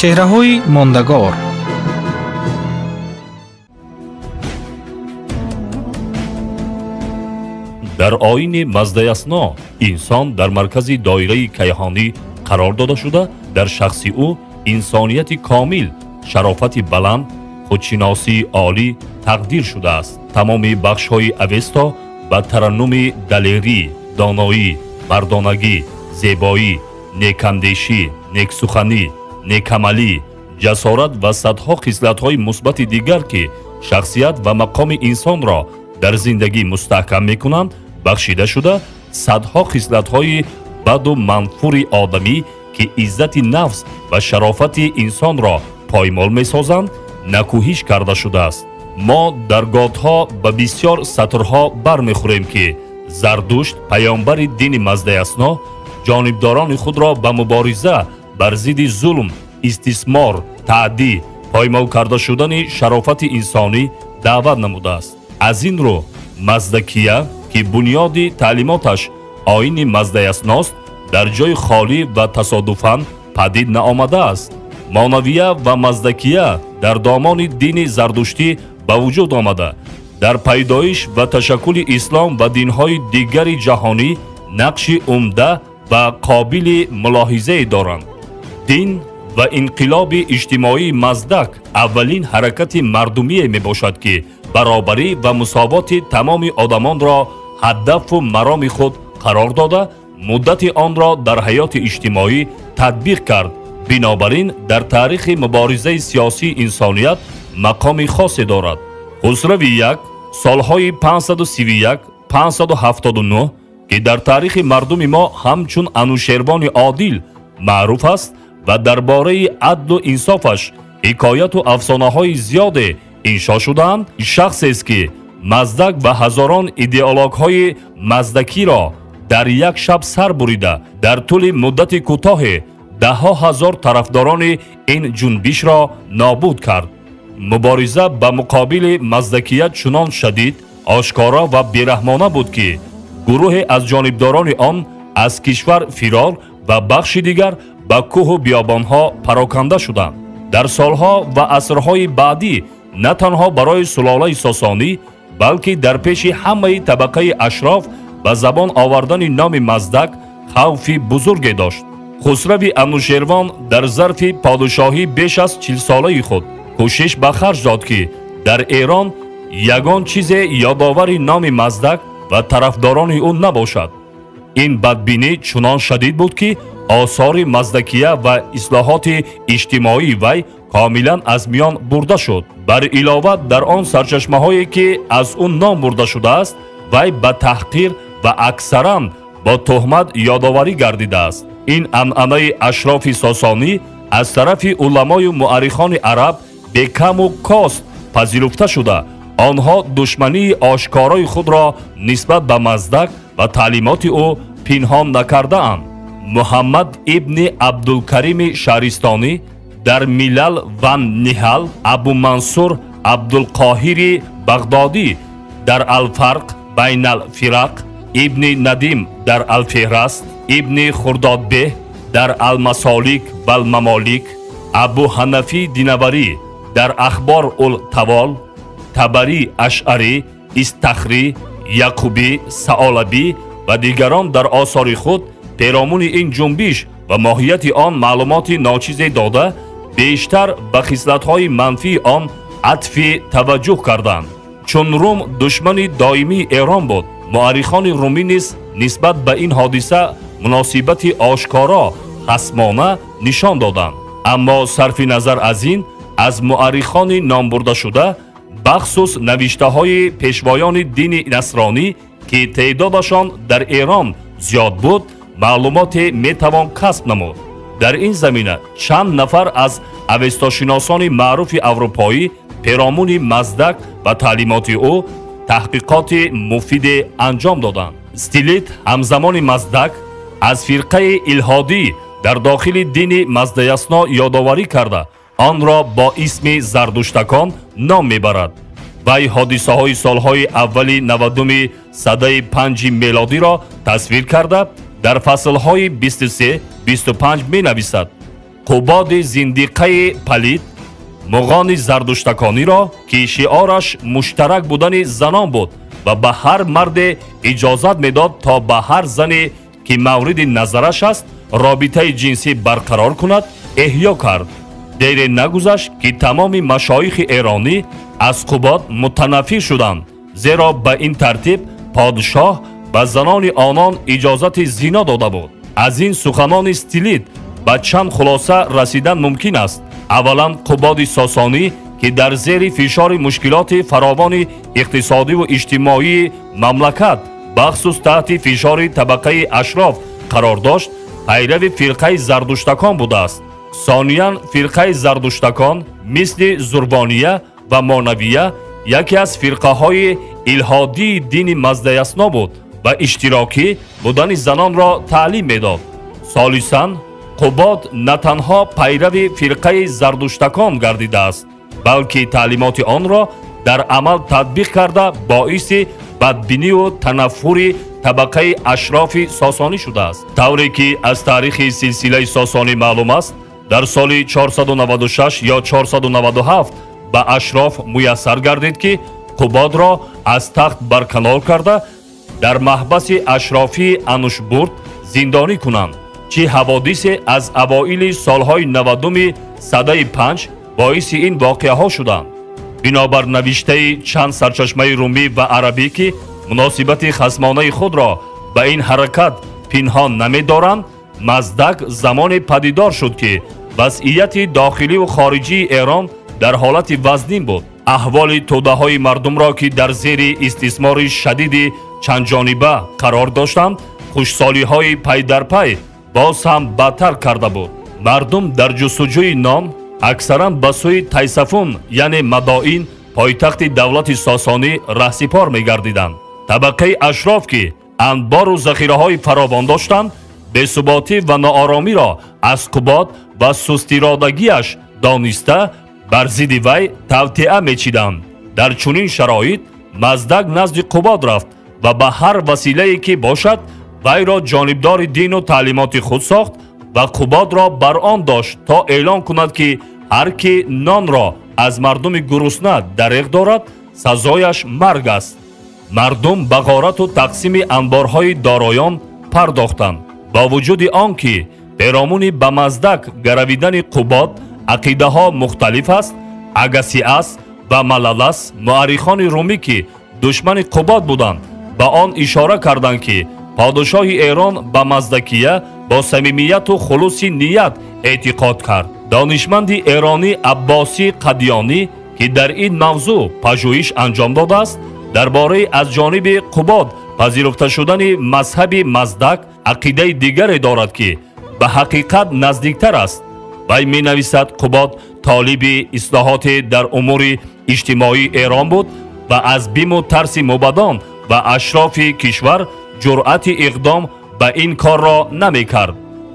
чеҳраҳои мондагор. дар оини маздаясно инсон дар маркази доираи кайҳонӣ қарор дода шуда, дар шахси ӯ инсонияти комил, шарофати баланд, худшиносии олӣ тақдир шудааст. тамоми бахшҳои авесто ба тараннуми далерӣ, доноӣ, мардонагӣ, зебоӣ, некандешӣ, нексуханӣ, некамалӣ, ҷасорат ва садҳо хислатҳои мусбати дигар ки шахсият ва мақоми инсонро дар зиндагӣ мустаҳкам мекунанд, бахшида шуда, садҳо хислатҳои баду манфури одамӣ ки иззати нафс ва шарофати инсонро поймол месозанд, накӯҳиш карда шудааст. мо дар годҳо ба бисёр сатрҳо бармехӯрем ки Зардушт, паёнбари дини маздаясно, ҷонибдорони худро ба мубориза бар зидди зулм, истисмор, таъдӣ, поймол карда шудани шарофати инсонӣ даъват намудааст. аз ин рӯ маздакия ки бунёди таълимоташ оини маздаясност, дар ҷои холӣ ва тасодуфан падид наомадааст. монавия ва маздакия дар домони дини зардуштӣ ба вуҷуд омада, дар пайдоиш ва ташаккули ислом ва динҳои дигари ҷаҳонӣ нақши умда ва қобили мулоҳизае доранд. дин ва инқилоби иҷтимоии маздак аввалин ҳаракати мардумие мебошад ки баробарӣ ва мусоботи тамоми одамонро ҳадафу мароми худ қарор дода, муддати онро дар ҳаёти иҷтимоӣ татбиқ кард. бинобар ин дар таърихи муборизаи сиёсии инсоният мақоми хосе дорад. хусрави як солҳои 531-579 ки дар таърихи мардуми мо ҳамчун анушервони одил маъруф аст ва дар бораи адлу инсофаш ҳикояту афсонаҳои зиёде иншо шудаанд, шахсест ки маздак ва ҳазорон идеологҳои маздакиро дар як шаб сар бурида, дар тӯли муддати кӯтоҳе даҳҳо ҳазор тарафдорони ин ҷунбишро нобуд кард. мубориза ба муқобили маздакият чунон шадид, ошкора ва бераҳмона буд ки гурӯҳе аз ҷонибдорони он аз кишвар фирор ва бахши дигар ба кӯҳу биёбонҳо пароканда шуданд. дар солҳо ва асрҳои баъдӣ на танҳо барои сулолаи Сосонӣ, балки дар пеши ҳамаи табақаи ашроф ба забон овардани номи маздак хавфи бузурге дошт. хусрави анушервон дар зарфи подшоҳӣ беш аз 40 солаи худ кӯшиш ба харҷ дод ки дар Эрон ягон чизе ёдовари номи маздак ва тарафдорони ӯ набошад. ин бадбинӣ чунон шадид буд ки осори маздакия ва ислоҳоти иҷтимоии вай комилан аз миён бурда шуд. бар илова дар он сарчашмаҳое ки аз ӯ ном бурда шудааст, вай ба таҳқир ва аксаран бо тӯҳмат ёдоварӣ гардидааст. ин анъанаи ашрофи Сосонӣ аз тарафи уламою муаррихони араб бекаму кост пазируфта шуда, онҳо душмании ошкорои худро нисбат ба маздак ва таълимоти ӯ пинҳон накардаанд. муҳаммад ибни абдулкарими шаҳристонӣ дар милал ван ниҳал, абу мансур абдулқоҳири бағдодӣ дар алфарқ байнал фирақ, ибни надим дар алфеҳраст, ибни хурдодбеҳ дар алмасолик вал мамолик, абу ҳанафи динаварӣ дар ахбор ул тавол, табарӣ ашъарӣ, истахрӣ, яқубӣ, саолабӣ ва дигарон дар осори худ перомуни ин ҷунбиш ва моҳияти он маълумоти ночизе дода, бештар ба хислатҳои манфии он атфи таваҷҷӯҳ карданд. чун Рум душмани доимии Эрон буд, муаррихони румӣ низ нисбат ба ин ҳодиса муносибати ошкоро хасмона нишон доданд. аммо сарфи назар аз ин, аз муаррихони номбурдашуда бахсус навиштаҳои пешвоёни дини насронӣ ки теъдодашон дар Эрон зиёд буд, маълумоте метавон касб намуд. дар ин замина чанд нафар аз авестошиносони маъруфи аврупоӣ перомуни маздак ва таълимоти ӯ таҳқиқоти муфиде анҷом доданд. стилит ҳамзамони маздак аз фирқаи илҳодӣ дар дохили дини маздаясно ёдоварӣ карда, онро бо исми зардуштакон ном мебарад. вай ҳодисаҳои солҳои аввали 90-уми садаи 5 мелодиро тасвир карда, дар фаслҳои 23-25 менависад. قباد زندیقه پلید مغان زردشتکانی را که شعارش مشترک بودن زنان بود و به هر مرد اجازت میداد تا به هر زنی که مورد نظرش است رابطه جنسی برقرار کند احیا کرد. دیر نگذشت که تمام مشایخ ایرانی از قباد متنفر شدند، زیرا به این ترتیب پادشاه به زنان آنان اجازت زنا داده بود. از این سخنان استیلید به چند خلاصه رسیدن ممکن است. اولا قباد ساسانی که در زیر فشار مشکلات فراوان اقتصادی و اجتماعی مملکت بخصوص تحت فشار طبقه اشراف قرار داشت پیرو فرقه زردشتکان بوده است. ثانیاً فرقه زردشتکان مثل زربانیه و مانویه یکی از فرقه های الهادی دین مزدیسنا بود و اشتراکی بودن زنان را تعلیم میداد. ثالثاً قباد نه تنها پیرو فرقه زردشتکان گردیده است بلکه تعلیمات آن را در عمل تطبیق کرده باعث بدبینی و تنفر طبقه اشراف ساسانی شده است. طوری که از تاریخ سلسله ساسانی معلوم است در سال 496 یا 497 به اشراف میسر گردید که قباد را از تخت برکنار کرده در محبس اشرافی انوشبورد زندانی کنند. چه حوادث از اوایل سالهای 90 سده 5 باعث این واقعه ها شدند. بنابر نوشته چند سرچشمه رومی و عربی که مناسبت خصمانه خود را به این حرکت پنهان نمی دارند، مزدک زمان پدیدار شد که وضعیت داخلی و خارجی ایران در حالت وزنین بود. احوال توده های مردم را که در زیر استثمار شدید چند جانبه قرار داشتند خوشسالی های پی در پی باز هم بدتر کرده بود. مردم در جستجوی نان اکثرا به سوی تیسفون یعنی مدائن پایتخت دولت ساسانی رهسپار می‌گردیدند. طبقه اشراف که انبار و ذخیره های فراوان داشتند بی‌ثباتی و ناآرامی را از قباد و سستیرادگیش دانسته بر ضد وی توطئه می‌چیدند. در چنین شرایط مزدک نزد قباد رفت و به هر وسیله‌ای که باشد وی را جانبدار دین و تعلیمات خود ساخت و قباد را بر آن داشت تا اعلان کند که هر که نان را از مردم گرسنه دریغ دارد سزایش مرگ است. مردم به غارت و تقسیم انبارهای دارایان پرداختند. با وجود آنکه پیرامون به مزدک گرویدن قباد عقیده ها مختلف است، اگسیاس و ملالس مورخان رومی که دشمن قباد بودند به آن اشاره کردند که پادشاه ایران به مزدکیه با صمیمیت و خلوص نیت اعتقاد کرد. دانشمند ایرانی عباسی قدیانی که در این موضوع پژوهش انجام داده است درباره از جانب قباد پذیرفته شدن مذهب مزدک عقیده دیگری دارد که به حقیقت نزدیکتر است. وی می نویسد قباد طالب اصلاحات در امور اجتماعی ایران بود و از بیم و ترس موبدان و اشراف کشور جرأت اقدام به این کار را نمی کرد.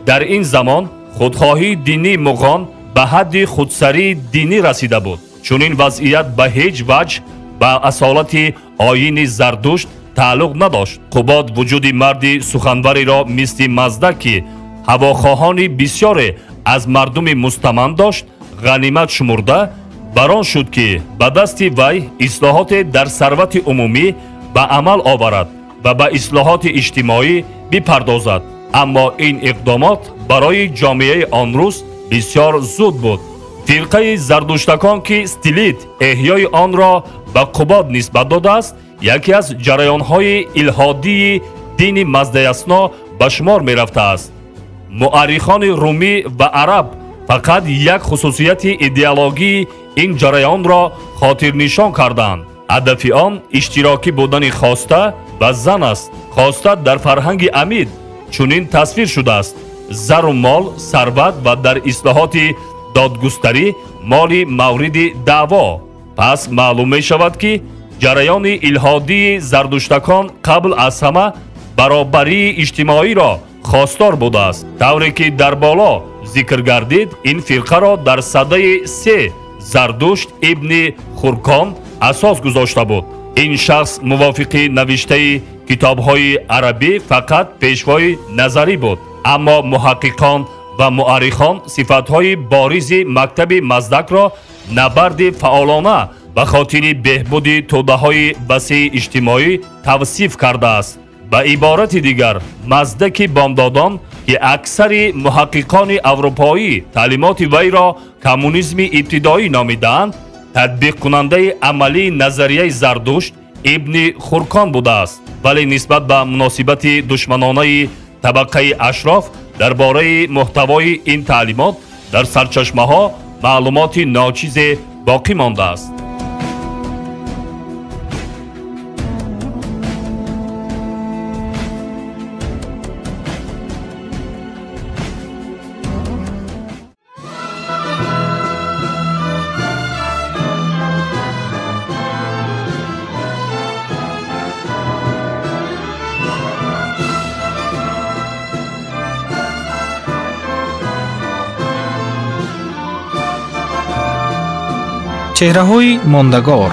در این زمان خودخواهی دینی مغان به حد خودسری دینی رسیده بود. چون این وضعیت به هیچ وجه به اصالت آیین زردشت تعلق نداشت. قباد وجود مرد سخنوری را مثل مزدک که هواخواهان بسیار از مردم مستمند داشت غنیمت شمرده بران شد که به دست وی اصلاحات در ثروت عمومی به عمل آورد و به اصلاحات اجتماعی بپردازد. اما این اقدامات برای جامعه آن روز بسیار زود بود. فرقه زردشتکان که استیلید احیای آن را به قباد نسبت داده است یکی از جریان‌های الهادی دین مزدیسنا به شمار می رفته است. مورخان رومی و عرب فقط یک خصوصیت ایدئولوژی این جریان را خاطر نشان کردند. هدف آن اشتراکی بودن خواسته و زن است. خواسته در فرهنگ امید چنین تصویر شده است: زر و مال، ثروت و در اصلاحات دادگستری مال مورد دعوا. پس معلوم می شود که جریان الهادی زردشتکان قبل از همه برابری اجتماعی را خواستار بوده است. طوری که در بالا ذکر گردید این فرقه را در سده 3 زردشت ابن خورکان اساس گذاشته بود. این شخص موافق نوشته کتاب‌های عربی فقط پیشوای نظری بود، اما محققان و مؤرخان صفت‌های بارز مکتب مزدک را نبرد فعالانه به خاطر بهبود توده‌های وسیع اجتماعی توصیف کرده است. به عبارت دیگر مزدک بامدادان که اکثر محققان اروپایی تعلیمات وی را کمونیسم ابتدایی نامیدند، تطبیق کننده عملی نظریه زردشت ابن خورکان بوده است، ولی نسبت به مناسبت دشمنانه طبقه اشراف درباره محتوای این تعلیمات در سرچشمه ها معلومات ناچیز باقی مانده است. چهره‌های ماندگار